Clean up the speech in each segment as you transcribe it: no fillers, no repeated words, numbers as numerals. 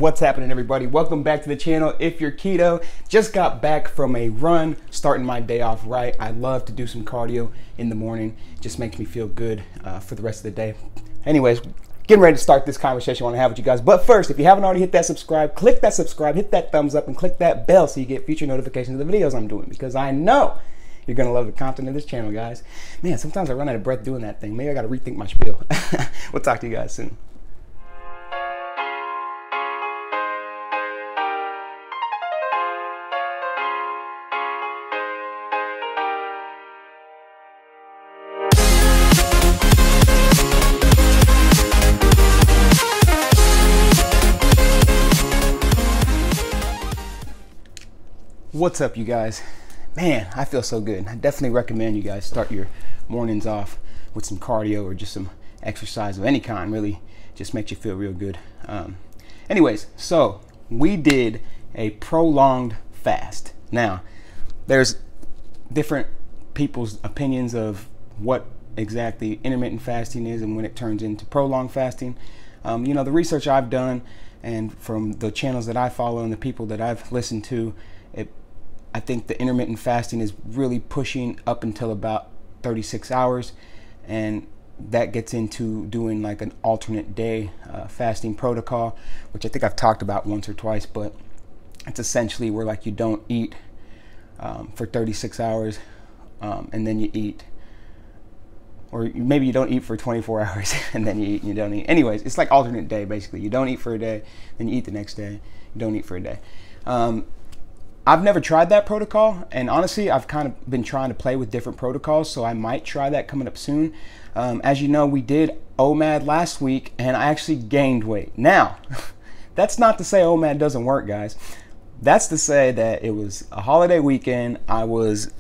What's happening, everybody? Welcome back to the channel. If you're keto, just got back from a run, starting my day off right. I love to do some cardio in the morning. Just makes me feel good for the rest of the day. Anyways, getting ready to start this conversation I want to have with you guys. But first, if you haven't already hit that subscribe, click that subscribe, hit that thumbs up, and click that bell so you get future notifications of the videos I'm doing, because I know you're going to love the content of this channel, guys. Man, sometimes I run out of breath doing that thing. Maybe I got to rethink my spiel. We'll talk to you guys soon. What's up, you guys? Man, I feel so good. I definitely recommend you guys start your mornings off with some cardio or just some exercise of any kind. Really just makes you feel real good. Anyways, so we did a prolonged fast. Now, there's different people's opinions of what exactly intermittent fasting is and when it turns into prolonged fasting. You know, the research I've done and from the channels that I follow and the people that I've listened to, I think the intermittent fasting is really pushing up until about 36 hours, and that gets into doing like an alternate day fasting protocol, which I think I've talked about once or twice, but it's essentially where like you don't eat for 36 hours and then you eat, or maybe you don't eat for 24 hours and then you eat and you don't eat. Anyways, it's like alternate day basically. You don't eat for a day, then you eat the next day, you don't eat for a day. I've never tried that protocol, and honestly, I've kind of been trying to play with different protocols, so I might try that coming up soon. As you know, we did OMAD last week, and I actually gained weight. Now, that's not to say OMAD doesn't work, guys. That's to say that it was a holiday weekend. I was,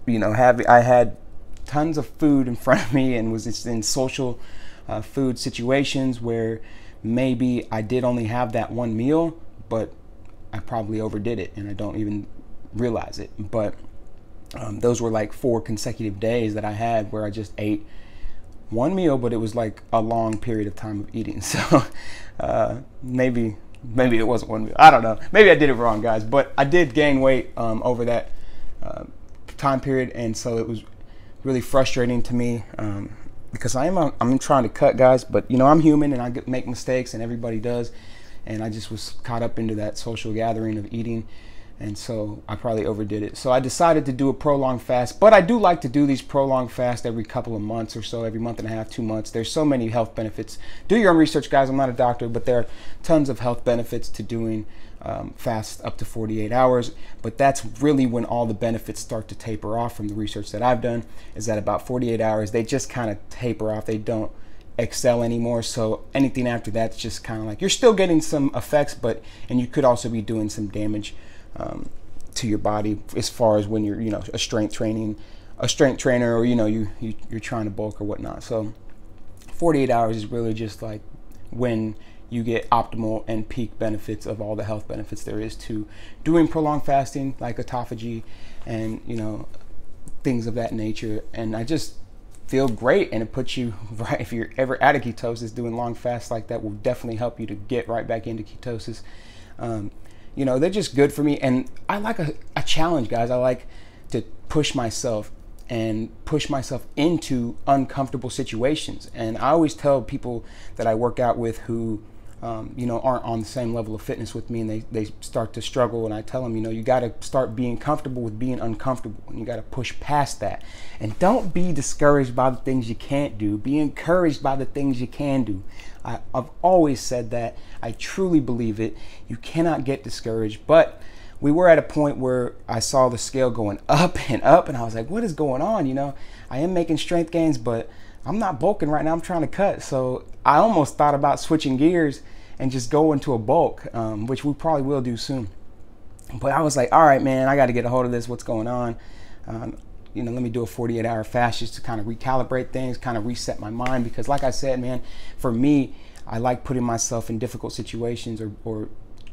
you know, I had tons of food in front of me and was just in social food situations where maybe I did only have that one meal, but I probably overdid it and I don't even realize it. But those were like 4 consecutive days that I had where I just ate one meal, but it was like a long period of time of eating. So maybe it wasn't one meal. I don't know. Maybe I did it wrong, guys. But I did gain weight over that time period, and so it was really frustrating to me because I'm trying to cut, guys. But you know, I'm human and I make mistakes, and everybody does. And I just was caught up into that social gathering of eating, and so I probably overdid it. So I decided to do a prolonged fast, but I do like to do these prolonged fasts every couple of months or so, every month and a half, 2 months. There's so many health benefits. Do your own research, guys. I'm not a doctor, but there are tons of health benefits to doing fasts up to 48 hours. But that's really when all the benefits start to taper off from the research that I've done, is that about 48 hours, they just kind of taper off. They don't excel anymore. So anything after that's just kind of like you're still getting some effects, and you could also be doing some damage to your body as far as when you're, you know, a strength trainer, or you know, you're trying to bulk or whatnot. So 48 hours is really just like when you get optimal and peak benefits of all the health benefits there is to doing prolonged fasting, like autophagy and, you know, things of that nature. And I just feel great, and it puts you right, if you're ever out of ketosis, doing long fasts like that will definitely help you to get right back into ketosis. You know, they're just good for me, and I like a challenge, guys. I like to push myself and push myself into uncomfortable situations. And I always tell people that I work out with who you know, aren't on the same level of fitness with me, and they start to struggle, and I tell them, you know, you got to start being comfortable with being uncomfortable, and you got to push past that. And don't be discouraged by the things you can't do. Be encouraged by the things you can do. I've always said that. I truly believe it. You cannot get discouraged. But we were at a point where I saw the scale going up and up, and I was like, what is going on? You know, I am making strength gains, but I'm not bulking right now. I'm trying to cut. So I almost thought about switching gears and just go into a bulk, which we probably will do soon. But I was like, all right, man, I got to get a hold of this. What's going on? You know, let me do a 48-hour fast just to kind of recalibrate things, kind of reset my mind. Because like I said, man, for me, I like putting myself in difficult situations or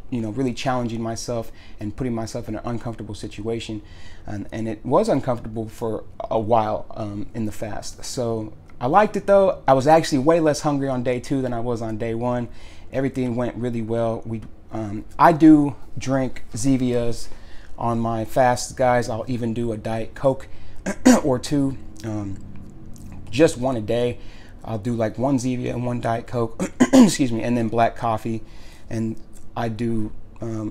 you know, really challenging myself and putting myself in an uncomfortable situation. And it was uncomfortable for a while in the fast. So I liked it though. I was actually way less hungry on day 2 than I was on day 1. Everything went really well. We I do drink Zevias on my fast, guys. I'll even do a Diet Coke or two, just one a day. I'll do like one Zevia and one Diet Coke, excuse me, and then black coffee. And I do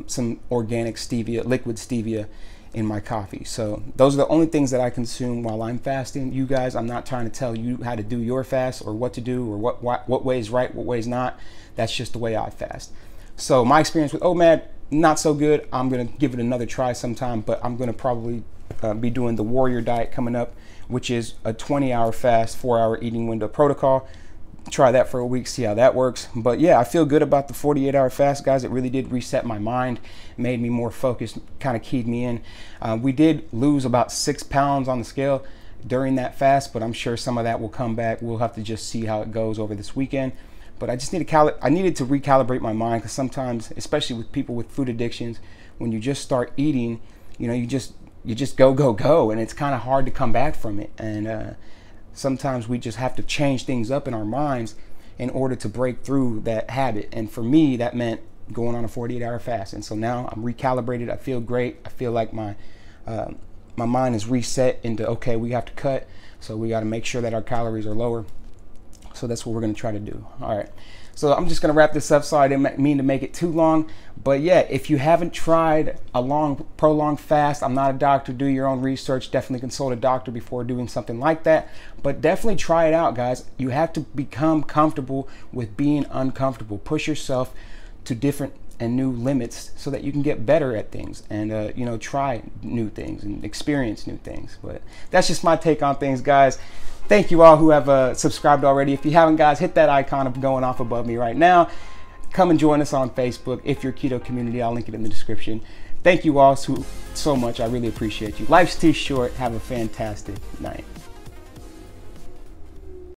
some organic stevia, liquid stevia in my coffee. So those are the only things that I consume while I'm fasting. You guys, I'm not trying to tell you how to do your fast or what to do or what way is right, what way is not. That's just the way I fast. So my experience with OMAD, not so good. I'm gonna give it another try sometime, but I'm gonna probably be doing the Warrior Diet coming up, which is a 20-hour fast, 4-hour eating window protocol. Try that for a week, see how that works. But yeah, I feel good about the 48-hour fast, guys. It really did reset my mind, made me more focused, kind of keyed me in. We did lose about 6 pounds on the scale during that fast, but I'm sure some of that will come back. We'll have to just see how it goes over this weekend. But I just need to I needed to recalibrate my mind, because sometimes, especially with people with food addictions, when you just start eating, you know, you just go, and it's kind of hard to come back from it. And sometimes we just have to change things up in our minds in order to break through that habit. And for me, that meant going on a 48-hour fast. And so now I'm recalibrated. I feel great. I feel like my mind is reset into, okay, we have to cut, so we got to make sure that our calories are lower. So that's what we're going to try to do. All right. So I'm just going to wrap this up. So I didn't mean to make it too long. But yeah, if you haven't tried a long, prolonged fast, I'm not a doctor. Do your own research. Definitely consult a doctor before doing something like that. But definitely try it out, guys. You have to become comfortable with being uncomfortable. Push yourself to different and new limits so that you can get better at things and, you know, try new things and experience new things. But that's just my take on things, guys. Thank you all who have subscribed already. If you haven't, guys, hit that icon of going off above me right now. Come and join us on Facebook. If you're Keto Community, I'll link it in the description. Thank you all so much. I really appreciate you. Life's too short. Have a fantastic night.